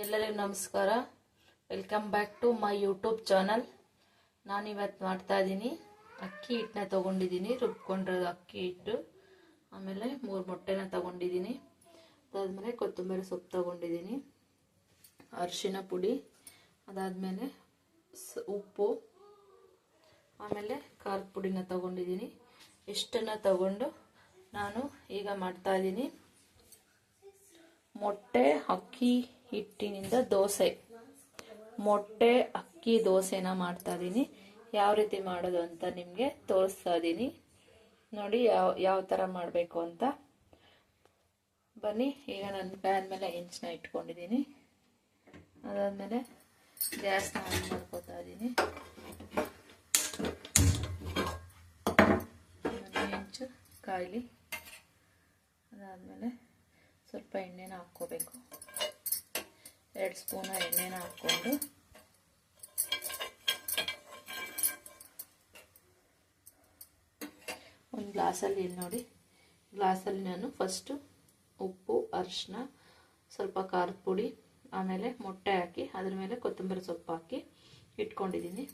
ಎಲ್ಲರಿಗೂ ನಮಸ್ಕಾರ. Welcome back to my YouTube channel. ನಾನಿವತ್ತು ಮಾಡ್ತಾ ಇದ್ದೀನಿ ಅಕ್ಕಿ ಹಿಟ್ಟನ್ನ ತೊಗೊಂಡಿದ್ದೀನಿ, ರುಬ್ಕೊಂಡಿರೋದು ಅಕ್ಕಿ ಹಿಟ್ಟು. ಆಮೇಲೆ 3 ಮೊಟ್ಟೆನ ತೊಗೊಂಡಿದ್ದೀನಿ. ಅದಾದಮೇಲೆ ಕೊತ್ತಂಬರಿ ಸೊಪ್ಪು ತೊಗೊಂಡಿದ್ದೀನಿ, ಅರಿಶಿನ ಪುಡಿ, ಅದಾದಮೇಲೆ ಉಪ್ಪು, ಆಮೇಲೆ ಖಾರದ ಪುಡಿನ ತೊಗೊಂಡಿದ್ದೀನಿ. ಇಷ್ಟನ್ನು ತಗೊಂಡು ನಾನು ಈಗ ಮಾಡ್ತಾ ಇದ್ದೀನಿ ಮೊಟ್ಟೆ ಅಕ್ಕಿ ಹಿಟ್ಟಿನಿಂದ ದೋಸೆ. ಮೊಟ್ಟೆ ಅಕ್ಕಿ ದೋಸೆನ ಮಾಡ್ತಾ ಇದ್ದೀನಿ. ಯಾವ ರೀತಿ ಮಾಡೋದು ಅಂತ ನಿಮಗೆ ತೋರಿಸ್ತಾ ಇದ್ದೀನಿ ನೋಡಿ, ಯಾವ ಥರ ಮಾಡಬೇಕು ಅಂತ. ಬನ್ನಿ. ಈಗ ನಾನು ಪ್ಯಾನ್ ಮೇಲೆ ಹೆಂಚನ್ನ ಇಟ್ಕೊಂಡಿದ್ದೀನಿ. ಅದಾದಮೇಲೆ ಗ್ಯಾಸ್ನ ಆನ್ ಮಾಡ್ಕೊತಾ ಇದ್ದೀನಿ. ಹೆಂಚು ಕಾಯಿಲಿ. ಅದಾದಮೇಲೆ ಸ್ವಲ್ಪ ಎಣ್ಣೆನ ಹಾಕ್ಕೋಬೇಕು. 2 ಸ್ಪೂನ್ ಎಣ್ಣೆನ ಹಾಕ್ಕೊಂಡು ಒಂದು ಗ್ಲಾಸಲ್ಲಿ ನೋಡಿ, ಗ್ಲಾಸಲ್ಲಿ ನಾನು ಫಸ್ಟು ಉಪ್ಪು, ಅರಿಶಿನ, ಸ್ವಲ್ಪ ಖಾರದ ಪುಡಿ, ಆಮೇಲೆ ಮೊಟ್ಟೆ ಹಾಕಿ ಅದ್ರ ಮೇಲೆ ಕೊತ್ತಂಬರಿ ಸೊಪ್ಪು ಹಾಕಿ ಇಟ್ಕೊಂಡಿದ್ದೀನಿ.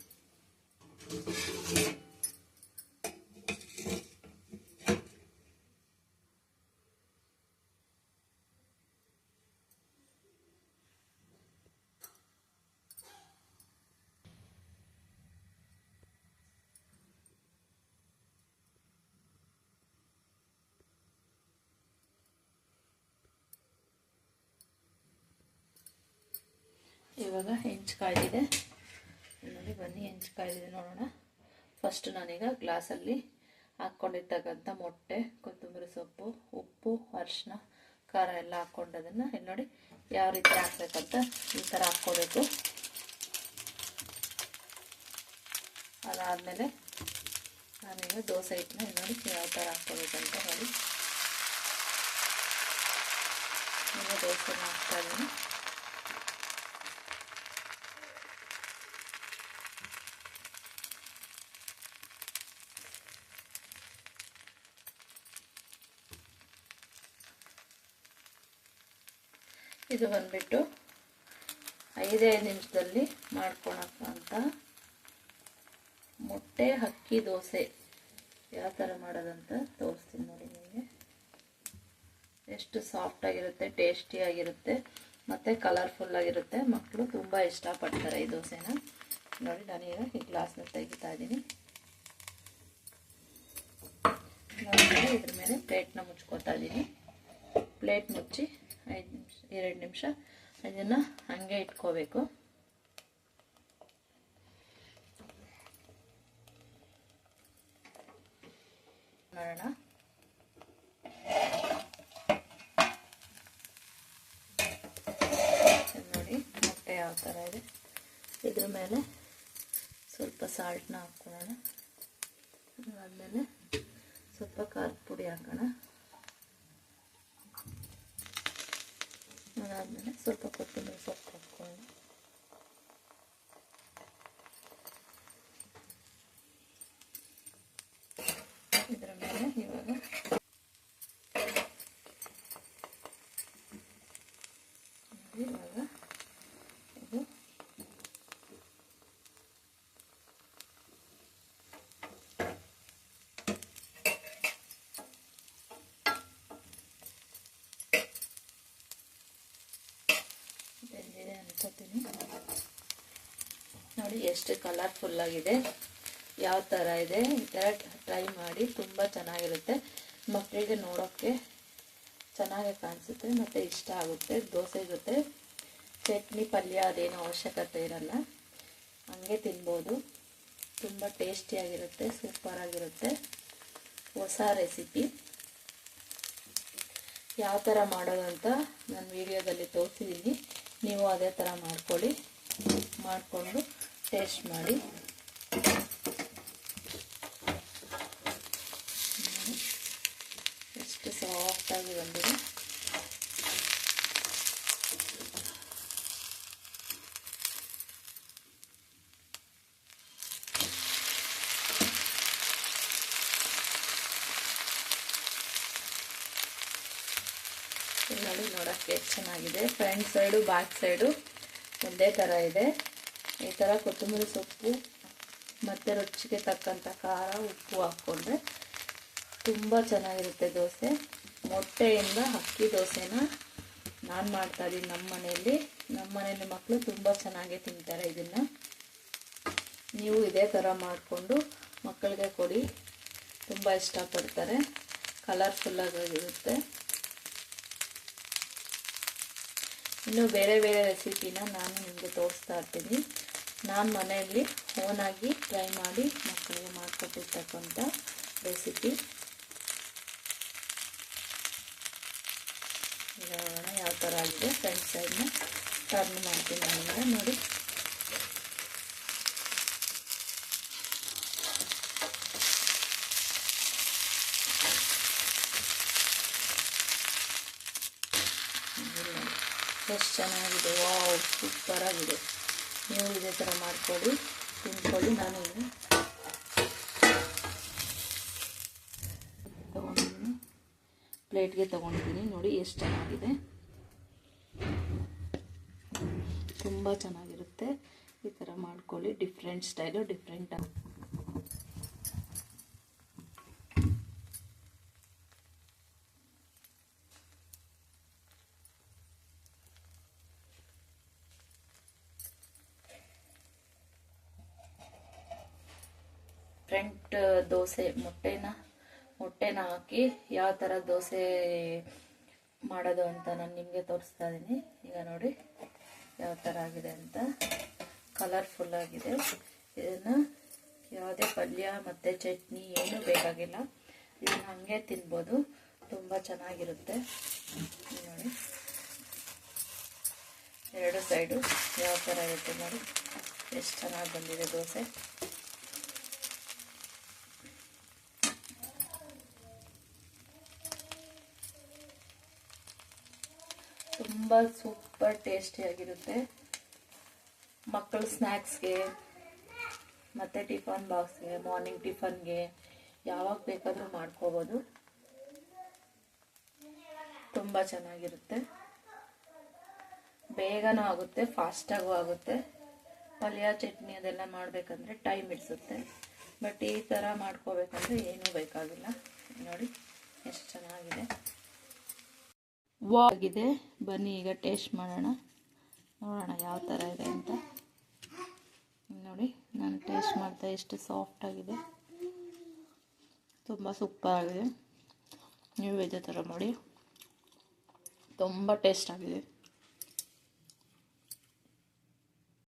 ಇವಾಗ ಹೆಂಚು ಕಾಯ್ದಿದೆ ನೋಡಿ, ಬನ್ನಿ ಹೆಂಚು ಕಾಯ್ದಿದೆ ನೋಡೋಣ. ಫಸ್ಟ್ ನಾನೀಗ ಗ್ಲಾಸಲ್ಲಿ ಹಾಕ್ಕೊಂಡಿರ್ತಕ್ಕಂಥ ಮೊಟ್ಟೆ, ಕೊತ್ತಂಬರಿ ಸೊಪ್ಪು, ಉಪ್ಪು, ಅರಿಶಿನ, ಖಾರ ಎಲ್ಲ ಹಾಕ್ಕೊಂಡದನ್ನು ಇಲ್ಲಿ ನೋಡಿ ಯಾವ ರೀತಿ ಹಾಕ್ಬೇಕಂತ ಈ ಥರ ಹಾಕ್ಕೋಬೇಕು. ಅದಾದಮೇಲೆ ನಾನೀಗ ದೋಸೆ ಹಿಟ್ಟನ್ನ ನೋಡಿ ಯಾವ ಥರ ಹಾಕ್ಕೋಬೇಕಂತ ನೋಡಿ, ಈಗ ದೋಸೆನ ಹಾಕ್ತಾ ಇದ್ದೀನಿ. ಇದು ಬಂದ್ಬಿಟ್ಟು 5 ನಿಮಿಷದಲ್ಲಿ ಮಾಡ್ಕೊಳಕ್ಕಂತ ಮೊಟ್ಟೆ ಅಕ್ಕಿ ದೋಸೆ. ಯಾವ ಥರ ಮಾಡೋದಂತ ತೋರಿಸ್ತೀನಿ ನೋಡಿ ನಿಮಗೆ. ಎಷ್ಟು ಸಾಫ್ಟ್ ಆಗಿರುತ್ತೆ, ಟೇಸ್ಟಿ ಆಗಿರುತ್ತೆ, ಮತ್ತು ಕಲರ್ಫುಲ್ ಆಗಿರುತ್ತೆ. ಮಕ್ಕಳು ತುಂಬ ಇಷ್ಟಪಡ್ತಾರೆ ಈ ದೋಸೆನ ನೋಡಿ. ನಾನೀಗ ಈ ಗ್ಲಾಸ್ನ ತೆಗಿತಾ ಇದ್ದೀನಿ. ಇದ್ರ ಮೇಲೆ ಪ್ಲೇಟ್ನ ಮುಚ್ಕೋತಾ ಇದ್ದೀನಿ. ಪ್ಲೇಟ್ ಮುಚ್ಚಿ 2 ನಿಮಿಷ ಇದನ್ನು ಹಾಗೆ ಇಟ್ಕೋಬೇಕು. ನೋಡೋಣ ನೋಡಿ ಮೊಟ್ಟೆ ಯಾವ ಥರ ಇದೆ. ಇದ್ರ ಮೇಲೆ ಸ್ವಲ್ಪ ಸಾಲ್ಟ್ನ ಹಾಕ್ಕೊಳ್ಳೋಣ. ಅದಾದಮೇಲೆ ಸ್ವಲ್ಪ ಖಾರದ ಪುಡಿ ಹಾಕೋಣ. ಅದಾದಮೇಲೆ ಸ್ವಲ್ಪ ಕೊತ್ತಂಬರಿ ಸೊಪ್ಪು ಹಾಕ್ಕೊಳ್ಳೋಣ. ಇದರ ಮೇಲೆ ಇವಾಗ ಇದು ಬೆಂದಿದೆ ಅನ್ಕೋತೀನಿ ನೋಡಿ, ಎಷ್ಟು ಕಲರ್ಫುಲ್ ಆಗಿದೆ, ಯಾವ ಥರ ಇದೆ. ಈ ಥರ ಟ್ರೈ ಮಾಡಿ, ತುಂಬ ಚೆನ್ನಾಗಿರುತ್ತೆ. ಮಕ್ಕಳಿಗೆ ನೋಡೋಕ್ಕೆ ಚೆನ್ನಾಗಿ ಕಾಣಿಸುತ್ತೆ ಮತ್ತು ಇಷ್ಟ ಆಗುತ್ತೆ. ದೋಸೆ ಜೊತೆ ಚಟ್ನಿ ಪಲ್ಯ ಅದೇನೋ ಅವಶ್ಯಕತೆ ಇರಲ್ಲ, ಹಂಗೆ ತಿನ್ಬೋದು. ತುಂಬ ಟೇಸ್ಟಿಯಾಗಿರುತ್ತೆ, ಸೂಪರಾಗಿರುತ್ತೆ. ಹೊಸ ರೆಸಿಪಿ ಯಾವ ಥರ ಮಾಡೋದಂತ ನಾನು ವಿಡಿಯೋದಲ್ಲಿ ತೋರಿಸಿದ್ದೀನಿ. ನೀವು ಅದೇ ಥರ ಮಾಡಿಕೊಂಡು ಟೇಸ್ಟ್ ಮಾಡಿ. ಎಷ್ಟು ಸಾಫ್ಟಾಗಿ ಬಂದಿದೆ. ನೋಡಿ, ನೋಡೋಕ್ಕೆ ಎಷ್ಟು ಚೆನ್ನಾಗಿದೆ. ಫ್ರಂಟ್ ಸೈಡು ಬ್ಯಾಕ್ ಸೈಡು ಒಂದೇ ಥರ ಇದೆ. ಈ ಥರ ಕೊತ್ತಂಬರಿ ಸೊಪ್ಪು ಮತ್ತು ರುಚಿಗೆ ತಕ್ಕಂಥ ಖಾರ, ಉಪ್ಪು ಹಾಕ್ಕೊಂಡ್ರೆ ತುಂಬ ಚೆನ್ನಾಗಿರುತ್ತೆ ದೋಸೆ. ಮೊಟ್ಟೆಯಿಂದ ಅಕ್ಕಿ ದೋಸೆನ ನಾನು ಮಾಡ್ತಾಯಿದ್ದೀನಿ ನಮ್ಮ ಮನೆಯಲ್ಲಿ ಮಕ್ಕಳು ತುಂಬ ಚೆನ್ನಾಗಿ ತಿಂತಾರೆ ಇದನ್ನು. ನೀವು ಇದೇ ಥರ ಮಾಡಿಕೊಂಡು ಮಕ್ಕಳಿಗೆ ಕೊಡಿ, ತುಂಬ ಇಷ್ಟಪಡ್ತಾರೆ. ಕಲರ್ಫುಲ್ಲಾಗಿರುತ್ತೆ. ಇನ್ನು ಬೇರೆ ಬೇರೆ ರೆಸಿಪಿನ ನಾನು ನಿಮಗೆ ತೋರಿಸ್ತಾ ಇರ್ತೀನಿ. ನಾನು ಮನೆಯಲ್ಲಿ ಓನಾಗಿ ಟ್ರೈ ಮಾಡಿ ಮಕ್ಕಳಿಗೆ ಮಾಡಿಕೊಟ್ಟಿರ್ತಕ್ಕಂಥ ರೆಸಿಪಿ. ಯಾವ ಥರ ಆಗಿದೆ ಫ್ರಂಟ್ ಸೈಡ್ನ ಟರ್ನ್ ಮಾಡ್ತೀನಿ ನಾನು. ನೋಡಿ, ಎಷ್ಟು ಚೆನ್ನಾಗಿದೆ. ವಾವ್, ಸೂಪರಾಗಿದೆ. ನೀವು ಇದೇ ಥರ ಮಾಡ್ಕೊಳ್ಳಿ, ತಿನ್ಕೊಳ್ಳಿ. ನಾನು ತಗೊಂಡಿದ್ದೀನಿ, ಪ್ಲೇಟ್ಗೆ ತಗೊಂಡಿದ್ದೀನಿ. ನೋಡಿ ಎಷ್ಟು ಚೆನ್ನಾಗಿದೆ, ತುಂಬ ಚೆನ್ನಾಗಿರುತ್ತೆ. ಈ ಥರ ಮಾಡ್ಕೊಳ್ಳಿ. Different style, different front dosa ಮೊಟ್ಟೆನ ಹಾಕಿ ಯಾವ ಥರ ದೋಸೆ ಮಾಡೋದು ಅಂತ ನಾನು ನಿಮಗೆ ತೋರಿಸ್ತಾ ಇದ್ದೀನಿ. ಈಗ ನೋಡಿ ಯಾವ ಥರ ಆಗಿದೆ ಅಂತ. ಕಲರ್ಫುಲ್ ಆಗಿದೆ. ಇದನ್ನು ಯಾವುದೇ ಪಲ್ಯ ಮತ್ತು ಚಟ್ನಿ ಏನೂ ಬೇಕಾಗಿಲ್ಲ, ಇದನ್ನು ಹಾಗೆ ತಿನ್ಬೋದು. ತುಂಬ ಚೆನ್ನಾಗಿರುತ್ತೆ. ನೋಡಿ, ಎರಡು ಸೈಡು ಯಾವ ಥರ ಇರುತ್ತೆ ನೋಡಿ, ಎಷ್ಟು ಚೆನ್ನಾಗಿ ಬಂದಿದೆ ದೋಸೆ. ತುಂಬ ಸೂಪರ್ ಟೇಸ್ಟಿಯಾಗಿರುತ್ತೆ. ಮಕ್ಕಳು ಸ್ನ್ಯಾಕ್ಸ್ಗೆ ಮತ್ತು ಟಿಫನ್ ಬಾಕ್ಸ್ಗೆ, ಮಾರ್ನಿಂಗ್ ಟಿಫನ್ಗೆ ಯಾವಾಗ ಬೇಕಾದರೂ ಮಾಡ್ಕೋಬೋದು. ತುಂಬ ಚೆನ್ನಾಗಿರುತ್ತೆ. ಬೇಗನೂ ಆಗುತ್ತೆ, ಫಾಸ್ಟಾಗೂ ಆಗುತ್ತೆ. ಪಲ್ಯ ಚಟ್ನಿ ಅದೆಲ್ಲ ಮಾಡಬೇಕಂದ್ರೆ ಟೈಮ್ ಹಿಡಿಸುತ್ತೆ. ಬಟ್ ಈ ಥರ ಮಾಡ್ಕೋಬೇಕಂದ್ರೆ ಏನೂ ಬೇಕಾಗಿಲ್ಲ. ನೋಡಿ ಎಷ್ಟು ಚೆನ್ನಾಗಿದೆ, ಆಗಿದೆ. ಬನ್ನಿ ಈಗ ಟೇಸ್ಟ್ ಮಾಡೋಣ, ನೋಡೋಣ ಯಾವ ಥರ ಇದೆ ಅಂತ. ನೋಡಿ, ನಾನು ಟೇಸ್ಟ್ ಮಾಡ್ತಾ ಎಷ್ಟು ಸಾಫ್ಟ್ ಆಗಿದೆ, ತುಂಬ ಸೂಪರ್ ಆಗಿದೆ. ನೀವು ಇದೇ ಥರ ಮಾಡಿ, ತುಂಬ ಟೇಸ್ಟ್ ಆಗಿದೆ.